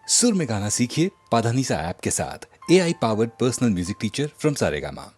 सुर में गाना सीखिए पाधानीसा ऐप के साथ। AI powered personal music teacher from Saregama.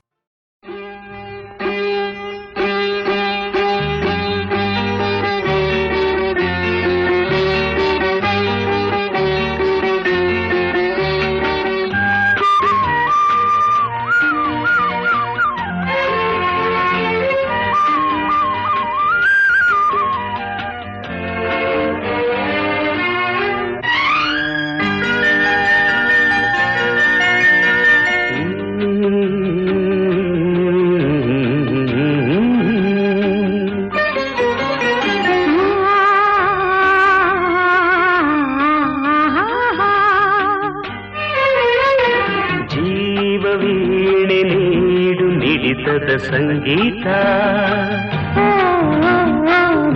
ವೀಣೆ ನೀಡು ಮಿಡಿತದ ಸಂಗೀತ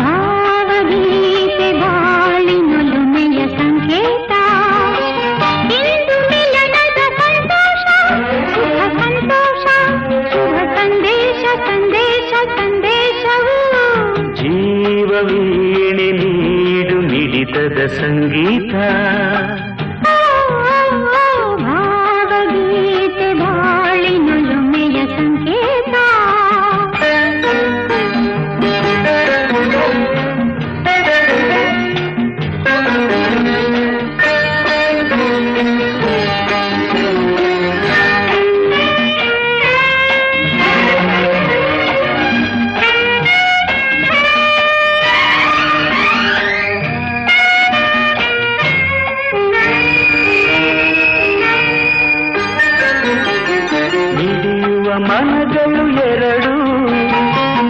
ಭಾವಗೀತೆ ಬಾಳಿನೊಲುಮೆಯ ಸಂಕೇತ ಇಂದು ಮಿಲನದ ಸಂತೋಷ ಸುಖ ಸಂತೋಷ ಶುಭ ಸಂದೇಶ ಸಂದೇಶ ಸಂದೇಶವು ಜೀವ ವೀಣೆ ನೀಡು ಮಿಡಿತದ ಸಂಗೀತ ಮನಗಳು ಎರಡು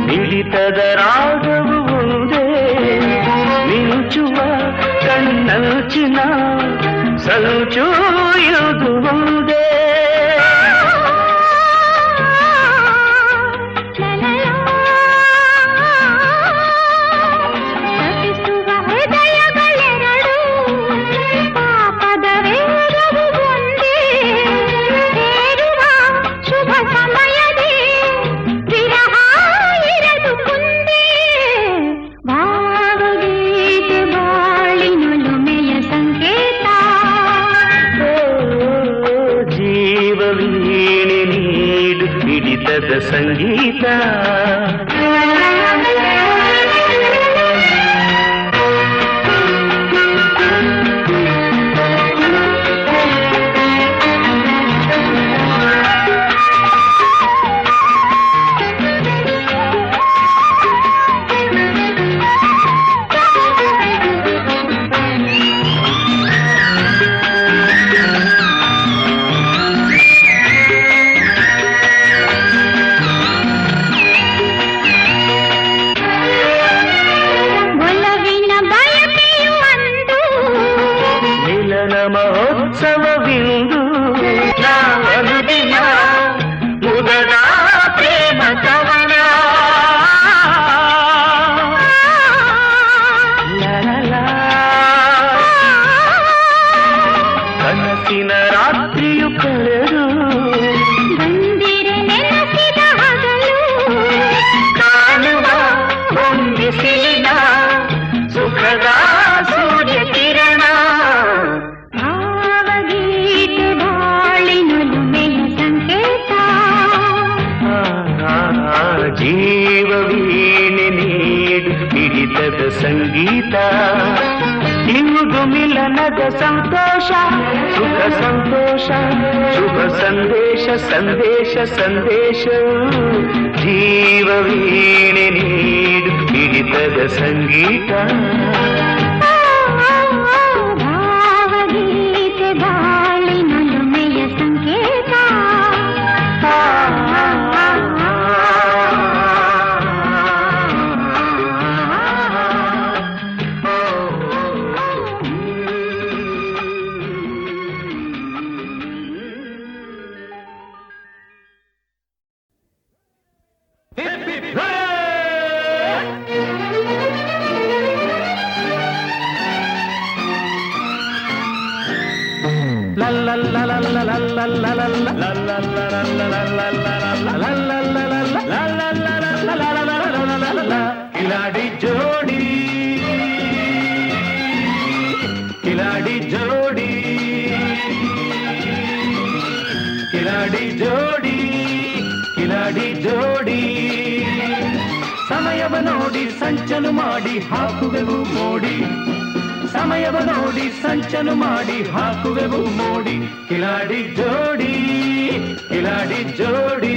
ಮಿಡಿತದ ರಾಗವು ಒಂದೇ ಮಿಂಚುವ ಕಣ್ಣಂಚಿನ ಸಂಚು ಇದು ಒಂದೇ ಮಿಡಿತದ ಸಂಗೀತ ಮಹೋತ್ಸವವಿಂದು ನಾವನುದಿನ ಮುದದ ಪ್ರೇಮ ಕವನ ಕನಸಿನ ರಾತ್ರಿಯು ಕಳೆದು ಬಂದಿರೆ ನೆನಪಿನ ಹಗಲು ಕಾಣುವ ಹೊಂದಿಸಿದ ಸುಖದ ಸೂರ್ಯ ಕಿರಣ ಜೀವ ವೀಣೆ ನೀಡು ಮಿಡಿತದ ಸಂಗೀತ ಇಂದು ಮಿಲನದ ಸಂತೋಷ ಸುಖ ಸಂತೋಷ ಶುಭ ಸಂದೇಶ ಸಂದೇಶ ಸಂದೇಶ ಜೀವ ವೀಣೆ ನೀಡು ಮಿಡಿತದ ಸಂಗೀತ ಭಾವಗೀತೆ ಬಾಳಿನೊಲುಮೆಯ ಸಂಕೇತ खिलाड़ी जोड़ी खिलाड़ी जोड़ी ಕಿಲಾಡಿ ಜೋಡಿ ಕಿಲಾಡಿ ಜೋಡಿ ಸಮಯವ ನೋಡಿ ಸಂಚನು ಮಾಡಿ ಹಾಕುವೆವು ಮೋಡಿ ಸಮಯವ ನೋಡಿ ಸಂಚನು ಮಾಡಿ ಹಾಕುವೆವು ಮೋಡಿ ಕಿಲಾಡಿ ಜೋಡಿ ಕಿಲಾಡಿ ಜೋಡಿ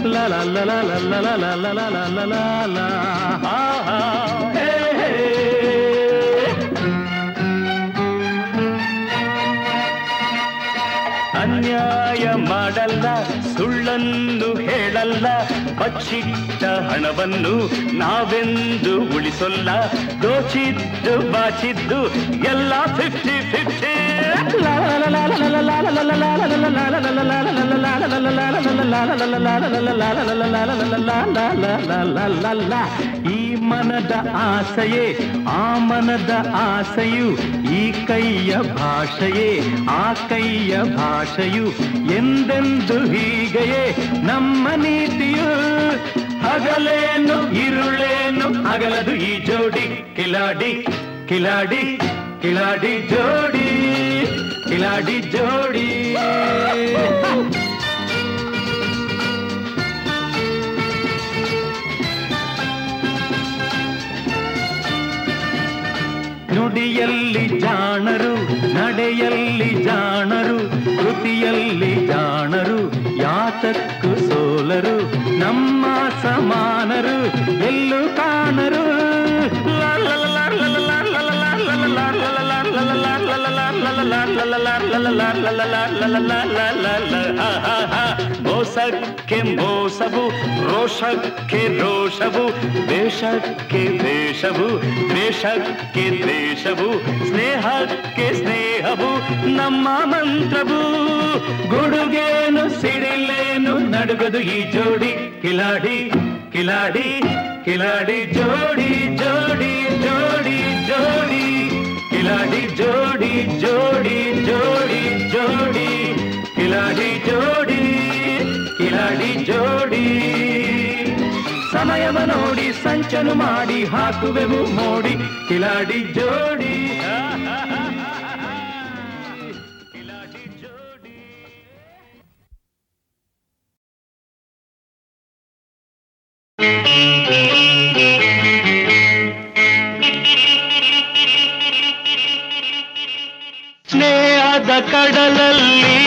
La la la la la la la la la la la la la ha ha hey hey ಅನ್ಯಾಯ ಮಾಡಲ್ಲ ಸುಳ್ಳನ್ನು ಹೇಳಲ್ಲ ಬಚ್ಚಿಟ್ಟ ಹಣವನ್ನು ನಾವೆಂದು ಉಳಿಸೊಲ್ಲ ದೋಚಿದ್ದು ಬಾಚಿದ್ದು ಎಲ್ಲ 50-50 ಈ ಮನದ ಆಸೆಯೇ ಆ ಮನದ ಆಸೆಯು ಈ ಕೈಯ ಭಾಷೆಯೇ ಆ ಕೈಯ ಭಾಷೆಯು ಎಂದೆಂದು ಹೀಗೆಯೇ ನಮ್ಮ ನೀತಿಯು ಹಗಲೇನು ಇರುಳೇನು ಅಗಲದು ಈ ಜೋಡಿ ಕಿಲಾಡಿ ಕಿಲಾಡಿ ಕಿಲಾಡಿ ಜೋಡಿ ಕಿಲಾಡಿ ಜೋಡಿ ನುಡಿಯಲ್ಲಿ ಜಾಣರು ನಡೆಯಲ್ಲಿ ಜಾಣರು ಕೃತಿಯಲ್ಲಿ ಜಾಣರು ಯಾತಕ್ಕೂ ಸೋಲರು ನಮ್ಮ ಸಮಾನರು ಎಲ್ಲೂ ಕಾಣರು ಮೋಸಕ್ಕೆ ಮೋಸವು ರೋಷಕ್ಕೆ ರೋಷವು ವೇಷಕ್ಕೆ ವೇಷವು ದ್ವೇಷಕ್ಕೆ ದ್ವೇಷವು ಸ್ನೇಹಕ್ಕೆ ಸ್ನೇಹವು ನಮ್ಮ ಮಂತ್ರವು ಗುಡುಗೇನು ಸಿಡಿಲೇನು ನಡುಗದು ಈ ಜೋಡಿ ಕಿಲಾಡಿ ಕಿಲಾಡಿ ಕಿಲಾಡಿ ಜೋಡಿ ಜೋಡಿ ಜೋಡಿ ಜೋಡಿ ಕಿಲಾಡಿ ಜೋಡಿ ಜೋಡಿ ಜೋಡಿ ಜೋಡಿ ಕಿಲಾಡಿ ಜೋಡಿ ಕಿಲಾಡಿ ಜೋಡಿ ಸಮಯವ ನೋಡಿ ಸಂಚನು ಮಾಡಿ ಹಾಕುವೆವು ಮೋಡಿ ಕಿಲಾಡಿ ಜೋಡಿ ಕಿಲಾಡಿ ಜೋಡಿ ಸ್ನೇಹದ ಕಡಲಲ್ಲಿ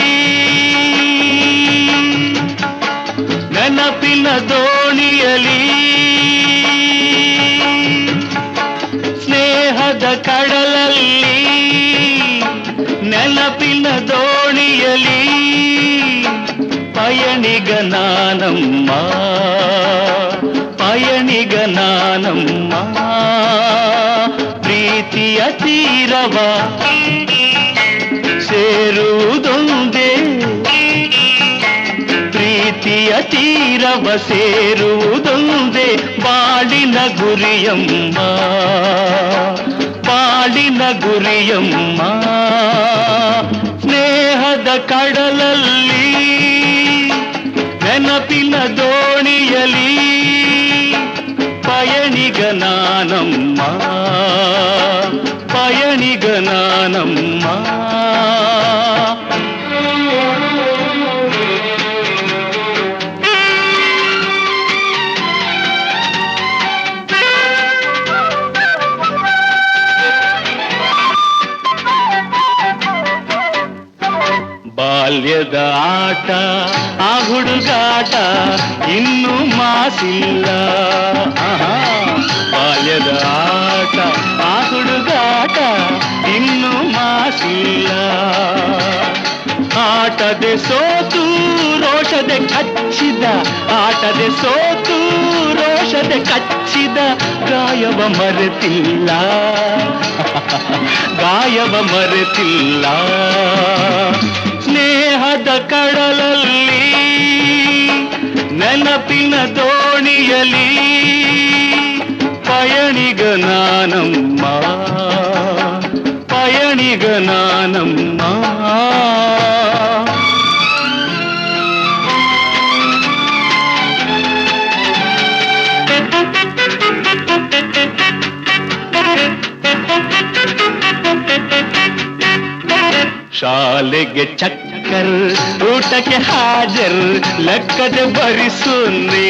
ನೆನಪಿನ ದೋಣಿಯಲಿ ಸ್ನೇಹದ ಕಡಲಲ್ಲಿ ನೆನಪಿನ ದೋಣಿಯಲಿ ಪಯಣಿಗ ನಾನಮ್ಮ ಪಯಣಿಗ ನಾನಮ್ಮ ಪ್ರೀತಿಯ ತೀರವ ಸೇರುವುದೊಂದೇ ಪ್ರೀತಿಯ ತೀರವ ಸೇರುವುದೊಂದೇ ಬಾಳಿನ ಗುರಿಯಮ್ಮ ಬಾಳಿನ ಗುರಿಯಮ್ಮ ಸ್ನೇಹದ ಕಡಲಲ್ಲಿ ನೆನಪಿನ ದೋಣಿಯಲಿ ಪಯಣಿಗ ನಾನಮ್ಮ ಪಯಣಿಗ ನಾನಮ್ಮ ಬಾಲ್ಯದ ಆಟ ಆ ಹುಡುಗಾಟ ಇನ್ನೂ ಮಾಸಿಲ್ಲ ಬಾಲ್ಯದ ಆಟ ಆ ಹುಡುಗಾಟ ಇನ್ನೂ ಮಾಸಿಲ್ಲ ಆಟದೆ ಸೋತು ರೋಷದೆ ಕಚ್ಚಿದ ಆಟದೆ ಸೋತು ರೋಷದೆ ಕಚ್ಚಿದ ಗಾಯವ ಮರೆತಿಲ್ಲ ಗಾಯವ ಮರೆತಿಲ್ಲ ಸ್ನೇಹದ ಕಡಲಲ್ಲಿ ನೆನಪಿನ ದೋಣಿಯಲಿ ಪಯಣಿಗ ನಾನಮ್ಮ ಈಗ ನಾನಮ್ಮ. ಶಾಲೆಗೆ ಚಕ್ಕರ್, ಊಟಕ್ಕೆ ಹಾಜರ್, ಲೆಕ್ಕದೆ ಬರಿಸುನ್ನಿ.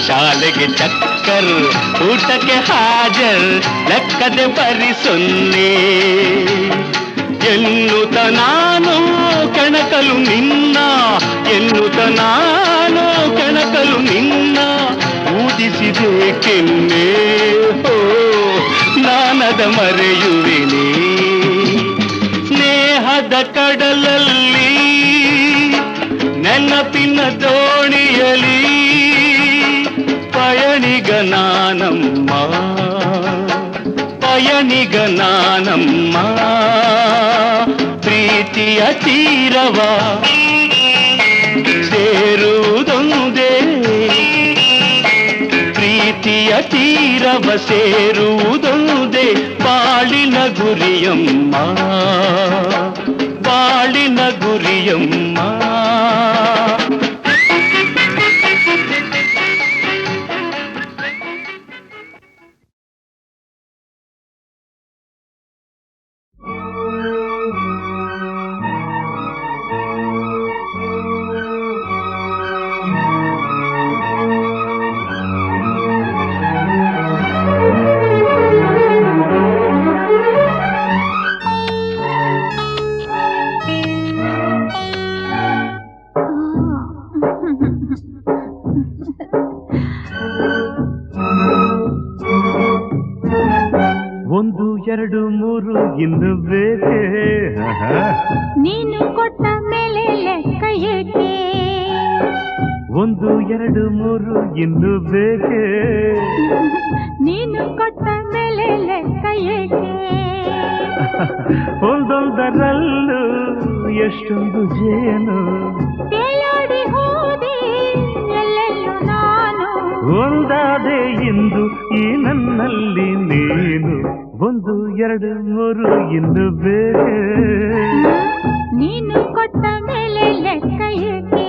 ಶಾಲೆಗೆ ಚಕ್ಕರ್, ಊಟಕ್ಕೆ ಹಾಜರ್, ಲೆಕ್ಕದೆ ಬರಿಸುನ್ನಿ. ಎನ್ನುತ್ತ ನಾನು ಕೆಣಕಲು ನಿನ್ನ, ಎನ್ನುತ್ತ ನಾನು ಕೆಣಕಲು ನಿನ್ನ, ಊದಿಸಿದೆ ಕೆನ್ನೆ ಹೋ ನಾನದ ಮರೆಯುವೆನೇ. ಸ್ನೇಹದ ಕಡಲಲ್ಲಿ ನೆನಪಿನ ದೋಣಿಯಲಿ ಪಯಣಿಗ ನಾನಮ್ಮ, ಪಯಣಿಗ ನಾನಮ್ಮ. ಪ್ರೀತಿಯ ತೀರವ ಸೇರುವುದೊಂದೇ, ಪ್ರೀತಿಯ ತೀರವ ಸೇರುವುದೊಂದೇ ಬಾಳಿನ ಗುರಿಯಮ್ಮ, ಬಾಳಿನ ಗುರಿಯಮ್ಮ. ಒಂದು ಎರಡು ಮೂರು ಇನ್ನು ಬೇಕೆ, ನೀನು ಕೊಟ್ಟ ಮೇಲೆ ಲೆಕ್ಕ ಏಕೆ? ಒಂದು ಎರಡು ಮೂರು ಇನ್ನು ಬೇಕೆ, ನೀನು ಕೊಟ್ಟ ಮೇಲೆ ಲೆಕ್ಕ ಏಕೆ? ಒಂದೊಂದರಲ್ಲೂ ಎಷ್ಟೊಂದು ಜೇನು, ತೇಲಾಡಿ ಹೋದೆ ಎಲ್ಲೆಲ್ಲೂ ನಾನು. ಒಂದಾದೆ ಇಂದು ಈ ನನ್ನಲ್ಲಿ ನೀನು. ಒಂದು ಎರಡು ಮೂರು ಇನ್ನು ಬೇಕೆ, ನೀನು ಕೊಟ್ಟ ಮೇಲೆ ಲೆಕ್ಕ ಏಕೆ?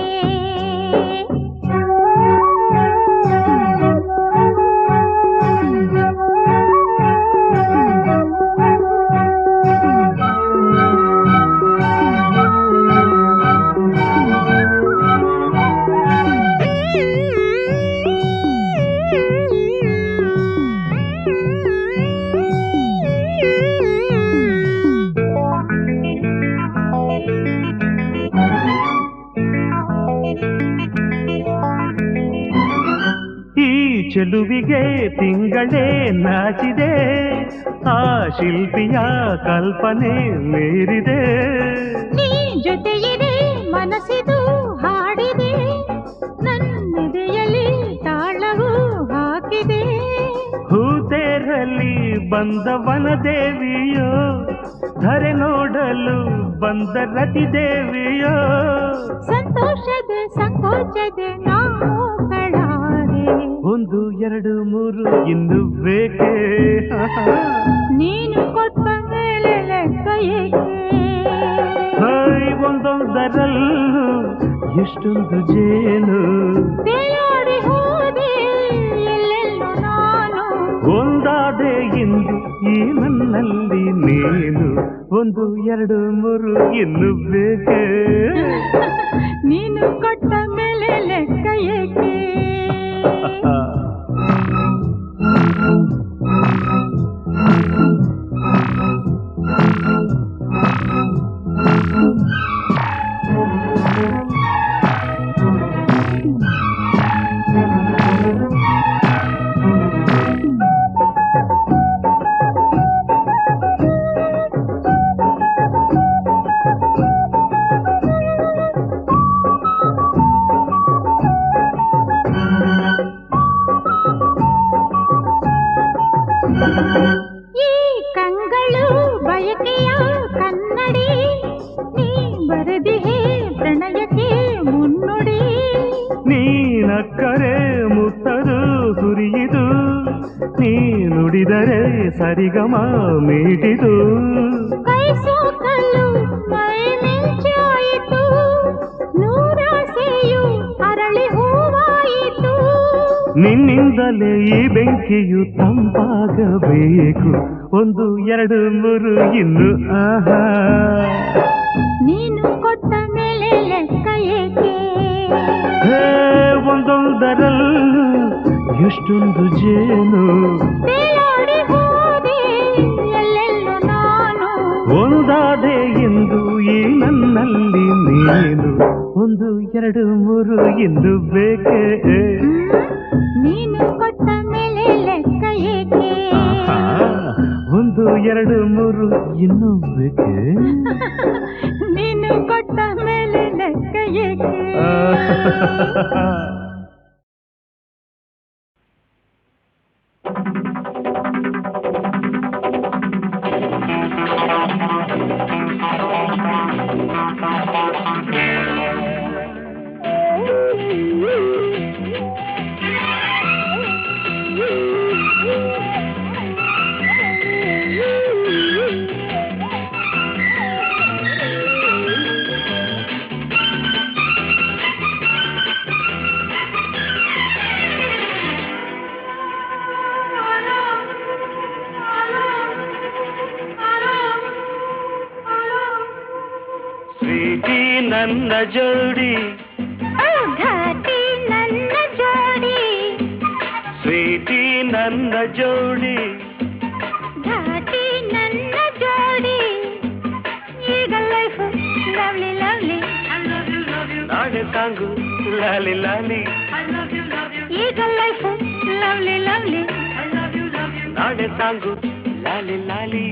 ಚೆಲುವಿಗೆ ತಿಂಗಳೇ ನಾಚಿದೆ, ಆ ಶಿಲ್ಪಿಯ ಕಲ್ಪನೆ ಮೀರಿದೆ. ನೀ ಜೊತೆಯಿದೆ ಮನಸ್ಸಿದು ಹಾಡಿದೆ, ನನ್ನೆದೆಯಲ್ಲಿ ತಾಳವು ಹಾಕಿದೆ. ಹೂತೇರಲ್ಲಿ ಬಂದ ವನದೇವಿಯೋ, ಧರೆ ನೋಡಲು ಬಂದ ರತಿದೇವಿಯೋ. ಸಂತೋಷದ ಸಂಕೋಚದ ನಾವುಗಳಾರೆ, ಒಂದು ಎರಡು ಮೂರು ಇನ್ನು ಬೇಕೆ? ನೀನು ಕೊಟ್ಟ ಮೇಲೆ ಲೆಕ್ಕ ಏಕೆ? ಒಂದೊಂದರಲ್ಲೂ ಎಷ್ಟೊಂದು ಜೇನು, ತೇಲಾಡಿ ಹೋದೆ ಎಲ್ಲೆಲ್ಲೂ ನಾನು. ಒಂದಾದೆ ಇಂದು ಈ ನನ್ನಲ್ಲಿ ನೀನು. ಒಂದು ಎರಡು ಮೂರು ಇನ್ನು ಬೇಕೆ? ನೀನು ಕೊಟ್ಟ ಮೇಲೆ ಲೆಕ್ಕ ಏಕೆ? ಈ ಕಂಗಳು ಬಯಕೆಯ ಕನ್ನಡಿ, ನೀ ಬರೆದಿಹೆ ಪ್ರಣಯಕ್ಕೆ ಮುನ್ನುಡಿ. ನೀನಕ್ಕರೆ ಮುತ್ತದು ಸುರಿಯಿದು, ನೀನು ನುಡಿದರೆ ಸರಿಗಮ ಮೀಟಿತು. ಕೈ ಸೋಕಲು ಮೈ ಮಿಂಚಾಯಿತು, ನೂರಾಸೆಯು ಅರಳಿ ಹೂವಾಯಿತು. ನಿನ್ನಿಂದಲೇ ಈ ಬೆಂಕಿಯು ತಂಪಾಗಬೇಕು, 1 2 3 ಇನ್ನು ಆಹಾ. ನೀನು ಕೊಟ್ಟ ಮೇಲೆ ಲೆಕ್ಕ ಏಕೆ? ಒಂದೊಂದರಲ್ಲೂ ಎಷ್ಟೊಂದು ಜೇನು, ಬೇಲಾಡಿ ಹೋದೆ ಎಲ್ಲೆಲ್ಲೂ ನಾನು. ಒಂದಾದೆ ಎಂದು ಈ ನನ್ನಲ್ಲಿ ನೀನು, 1 2 3 ಇನ್ನು ಬೇಕೇ? ನೀನು ಕೊಟ್ಟ ಮೇಲೆ ಲೆಕ್ಕ ಏಕೆ? 1 2 3 ಇನ್ನೂ ಬೇಕೇ? ನೀನು ಕೊಟ್ಟ ಮೇಲೆ ಲೆಕ್ಕ ಏಕೆ? ಸ್ವೀಟಿ ನನ್ನ ಜೋಡಿ, ಘಾಟಿ ನನ್ನ ಜೋಡಿ, ಸ್ವೀಟಿ ನನ್ನ ಜೋಡಿ, ಘಾಟಿ ನನ್ನ ಜೋಡಿ. ಈಗ ಲೈಫ್ ಲವ್ಲಿ ಲವ್ಲಿ, ನಾಳೆ ಸಾಂಗು ಲಾಲಿ ಲಾಲಿ. ಈಗ ಲೈಫ್ ಲವ್ಲಿ ಲವ್ಲಿ, ನಾಳೆ ಸಾಂಗು ಲಾಲಿ ಲಾಲಿ.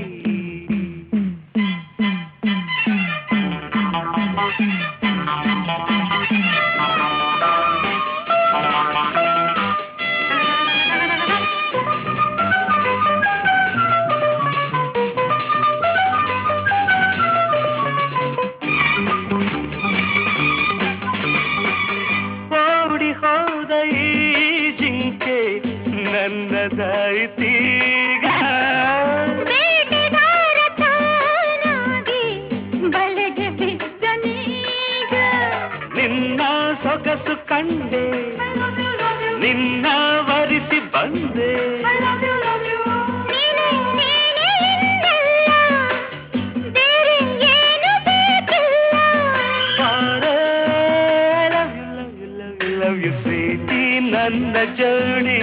ಓಡಿ ಹೋದ ಈ ಜಿಂಕೆ ನನ್ನದಾಯಿತೀಗ, ಬೇಟೆಗಾರ ತಾನಾಗಿ ಬಲೆಗೆ ಬಿದ್ದನೀಗ. ನಿನ್ನ ಸೊಗಸು ಕಂಡೆ, ನಿನ್ನ ವರಿಸಿ ಬಂದೆ, ನೀನೇ ನೀನೇ ಎಂದಲ್ಲ, ಬೇರೆ ಏನು ಬೇಕಿಲ್ಲ. ಲವ್ ಯು ಸ್ವೀಟಿ ನನ್ನ ಜೋಡಿ,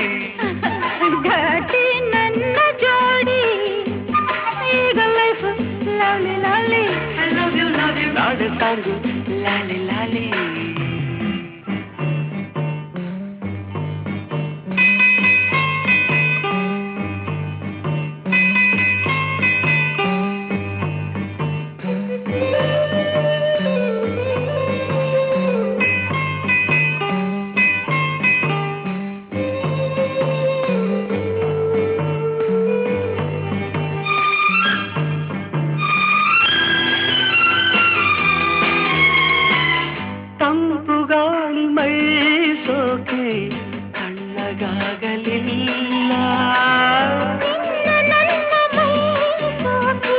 ಘಾಟಿ ನನ್ನ ಜೋಡಿ. ಈಗ ಲೈಫ್ ಲವ್ಲಿ ಲವ್ಲಿ, ನಾಳೆ ಸಾಂಗು ಲಾಲಿ ಲಾಲಿ. ತಂಪು ಗಾಳಿ ಮೈ ಸೋಕೆ ಕಣ್ಣಗಾಗಲಿಲ್ಲ, ನನ್ನ ಮೈ ಸೋಕೆ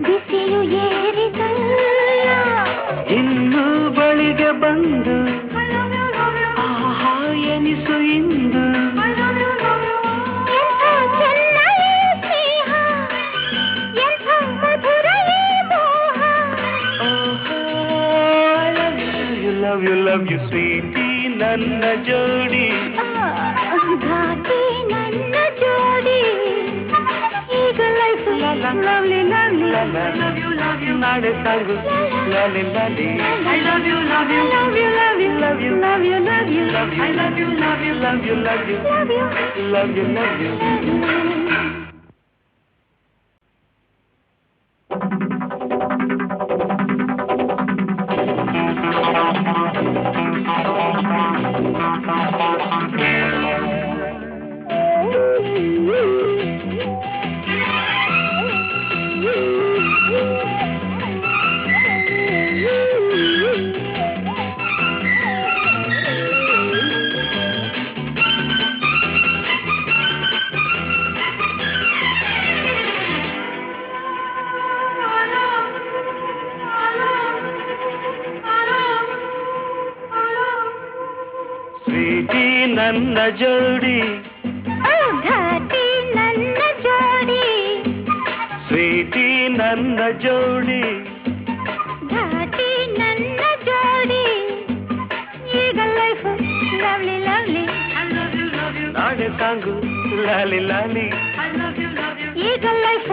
ಬಿಸಿಲು ಏರಿದಲ್ಲ. ಇನ್ನು ಬಳಿಗೆ ಬಂದು ಆಹಾ ಎನಿಸು ಇಂದು, ಎಂಥ ಚೆನ್ನ ಈ ಸ್ನೇಹ, ಎಂಥ ಮಧುರ ಈ ಮೋಹ. ಲವ್ ಯು ಸ್ವೀಟಿ ನನ್ನ ಜೋಡಿ, ಘಾಟಿ ನನ್ನ ಜೋಡಿ. ಈಗ ಲೈಫ್ ಲವ್ಲಿ ಲವ್ಲಿ, ನಾಳೆ ಸಾಂಗು ಲಾಲಿ ಲಾಲಿ. I love you, love you, love you, love you, love you, love you, love you, I love you, love you, love you, love you, love you, love you, love you. ನನ್ನ ಜೋಡಿ ಘಾಟಿ ನನ್ನ ಜೋಡಿ Sweety ನನ್ನ ಜೋಡಿ ಘಾಟಿ ನನ್ನ ಜೋಡಿ ಈಗ life lovely lovely ನಾಳೆ ಸಾಂಗು ಲಾಲಿ ಲಾಲಿ ಈಗ ಲೈಫ್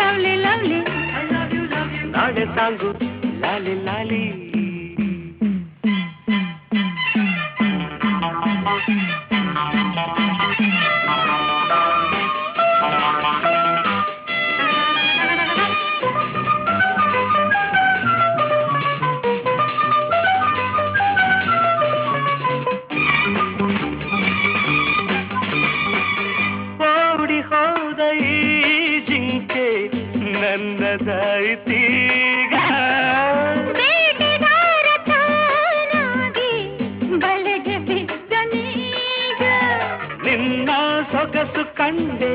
ಲವ್ಲಿ ಲವ್ಲಿ ನಾಳೆ ಸಾಂಗು ಲಾಲಿ ಲಾಲಿ ಓಡಿ ಹೋದ ಈ ಜಿಂಕೆ ನನ್ನದಾಯಿತೀಗ ಬೇಟೆಗಾರ ತಾನಾಗಿ ಬಲೆಗೆ ಬಿದ್ದನೀಗ ನಿನ್ನ ಸೊಗಸು ಕಂಡೆ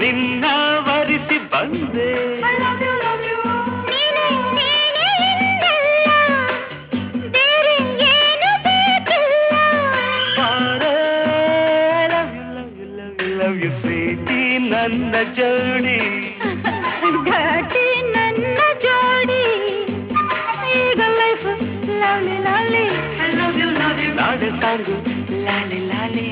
ನಿನ್ನ ವರಿಸಿ ಬಂದೆ ನೀನೇ ನೀನೇ ಎಂದಲ್ಲ ಬೇರೆ ಏನು ಬೇಕಿಲ್ಲ ಲವ್ ಯು ಸ್ವೀಟಿ ನನ್ನ ಜೋಡಿ ಘಾಟಿ ನನ್ನ ಜೋಡಿ ಈಗ ಲೈಫ್ ಲವ್ಲಿ ಲವ್ಲಿ ನಾಳೆ ಸಾಂಗು ಲಾಲಿ ಲಾಲಿ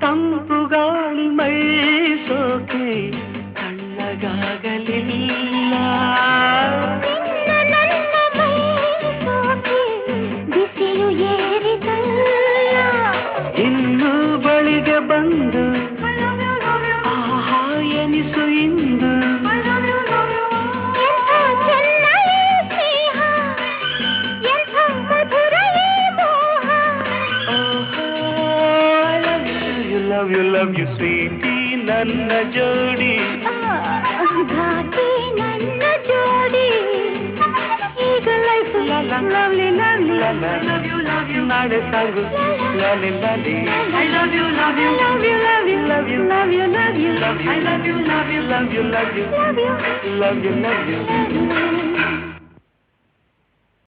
ತಂಪು ಗಾಳಿ ಮೈ ಸೋಕೆ ತಣ್ಣಗಾಗಲಿಲ್ಲ ನಿನ್ನ ನನ್ನ ಮೈ ಸೋಕಿ ಬಿಸಿಲು ಏರಿದಲ್ಲ ಇನ್ನು ಬಳಿಗೆ ಬಂದು ಆಹಾ ಎನಿಸು ಇಂದು ಎಂಥ ಚೆನ್ನ ಈ ಸ್ನೇಹ ಎಂಥ ಮಧುರ ಈ ಮೋಹ ಲವ್ ಯು ಸ್ವೀಟಿ ನನ್ನ ಜೋಡಿ ಘಾಟಿ ನನ್ನ ಜೋಡಿ ಈಗ ಲೈಫ್ ಲವ್ಲಿ ಲವ್ಲಿ ನಾಳೆ ಸಾಂಗು ಲಾಲಿ ಲಾಲಿ I love you, love you, love you, love you, love you, love you, love you. I love you, love you, love you, love you, Love you, love you, love you. love you.